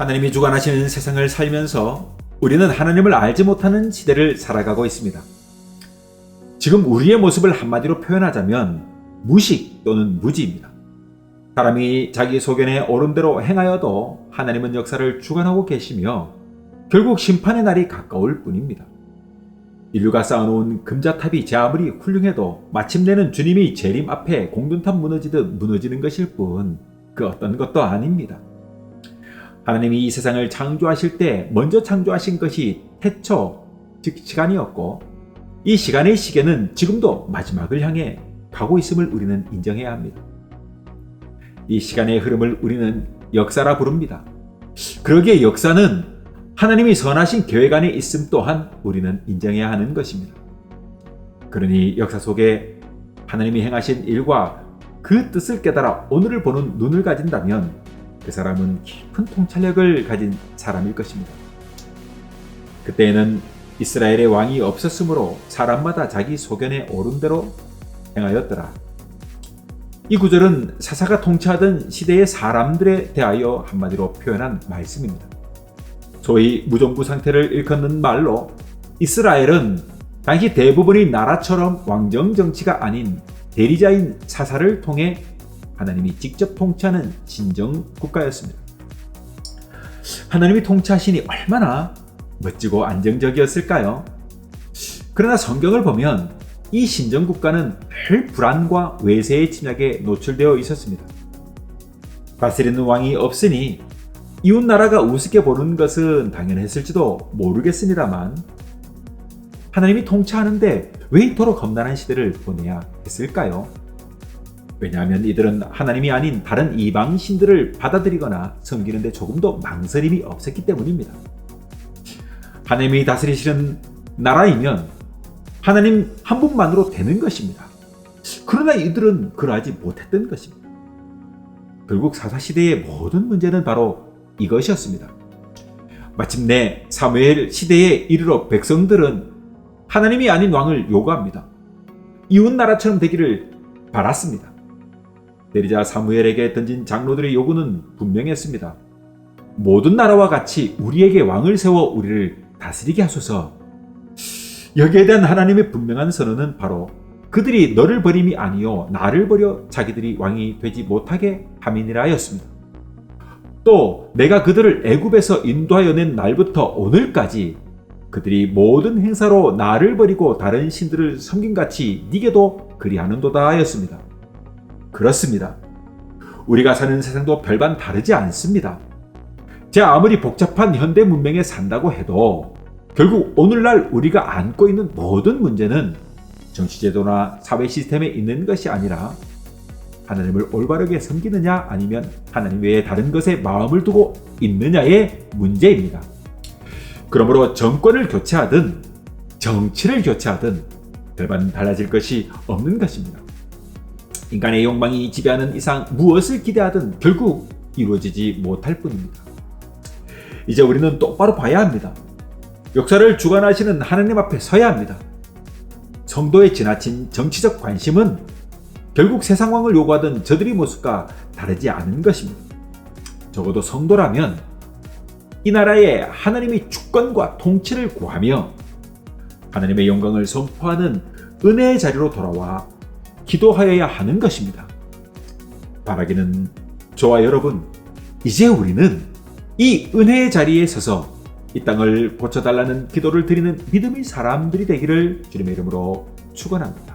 하나님이 주관하시는 세상을 살면서 우리는 하나님을 알지 못하는 시대를 살아가고 있습니다. 지금 우리의 모습을 한마디로 표현하자면 무식 또는 무지입니다. 사람이 자기 소견에 옳은 대로 행하여도 하나님은 역사를 주관하고 계시며 결국 심판의 날이 가까울 뿐입니다. 인류가 쌓아놓은 금자탑이 제 아무리 훌륭해도 마침내는 주님이 재림 앞에 공든탑 무너지듯 무너지는 것일 뿐 그 어떤 것도 아닙니다. 하나님이 이 세상을 창조하실 때 먼저 창조하신 것이 태초, 즉 시간이었고 이 시간의 시계는 지금도 마지막을 향해 가고 있음을 우리는 인정해야 합니다. 이 시간의 흐름을 우리는 역사라 부릅니다. 그러기에 역사는 하나님이 선하신 계획 안에 있음 또한 우리는 인정해야 하는 것입니다. 그러니 역사 속에 하나님이 행하신 일과 그 뜻을 깨달아 오늘을 보는 눈을 가진다면 그 사람은 깊은 통찰력을 가진 사람일 것입니다. 그때에는 이스라엘의 왕이 없었으므로 사람마다 자기 소견에 옳은 대로 행하였더라. 이 구절은 사사가 통치하던 시대의 사람들에 대하여 한마디로 표현한 말씀입니다. 소위 무정부 상태를 일컫는 말로 이스라엘은 당시 대부분이 나라처럼 왕정 정치가 아닌 대리자인 사사를 통해 하나님이 직접 통치하는 신정 국가였습니다. 하나님이 통치하시니 얼마나 멋지고 안정적이었을까요? 그러나 성경을 보면 이 신정 국가는 별 불안과 외세의 침략에 노출되어 있었습니다. 다스리는 왕이 없으니 이웃 나라가 우습게 보는 것은 당연했을지도 모르겠습니다만 하나님이 통치하는데 왜 이토록 험난한 시대를 보내야 했을까요? 왜냐하면 이들은 하나님이 아닌 다른 이방 신들을 받아들이거나 섬기는데 조금도 망설임이 없었기 때문입니다. 하나님이 다스리시는 나라이면 하나님 한 분만으로 되는 것입니다. 그러나 이들은 그러하지 못했던 것입니다. 결국 사사시대의 모든 문제는 바로 이것이었습니다. 마침내 사무엘 시대에 이르러 백성들은 하나님이 아닌 왕을 요구합니다. 이웃 나라처럼 되기를 바랐습니다. 대리자 사무엘에게 던진 장로들의 요구는 분명했습니다. 모든 나라와 같이 우리에게 왕을 세워 우리를 다스리게 하소서. 여기에 대한 하나님의 분명한 선언은 바로 그들이 너를 버림이 아니요 나를 버려 자기들이 왕이 되지 못하게 함이니라 하였습니다. 또 내가 그들을 애굽에서 인도하여 낸 날부터 오늘까지 그들이 모든 행사로 나를 버리고 다른 신들을 섬김같이 네게도 그리하는도다 하였습니다. 그렇습니다. 우리가 사는 세상도 별반 다르지 않습니다. 제 아무리 복잡한 현대 문명에 산다고 해도 결국 오늘날 우리가 안고 있는 모든 문제는 정치제도나 사회 시스템에 있는 것이 아니라 하나님을 올바르게 섬기느냐 아니면 하나님 외에 다른 것에 마음을 두고 있느냐의 문제입니다. 그러므로 정권을 교체하든 정치를 교체하든 별반 달라질 것이 없는 것입니다. 인간의 욕망이 지배하는 이상 무엇을 기대하든 결국 이루어지지 못할 뿐입니다. 이제 우리는 똑바로 봐야 합니다. 역사를 주관하시는 하나님 앞에 서야 합니다. 성도의 지나친 정치적 관심은 결국 세상 왕을 요구하던 저들의 모습과 다르지 않은 것입니다. 적어도 성도라면 이 나라에 하나님의 주권과 통치를 구하며 하나님의 영광을 선포하는 은혜의 자리로 돌아와 기도하여야 하는 것입니다. 바라기는 저와 여러분, 이제 우리는 이 은혜의 자리에 서서 이 땅을 고쳐달라는 기도를 드리는 믿음의 사람들이 되기를 주님의 이름으로 축원합니다.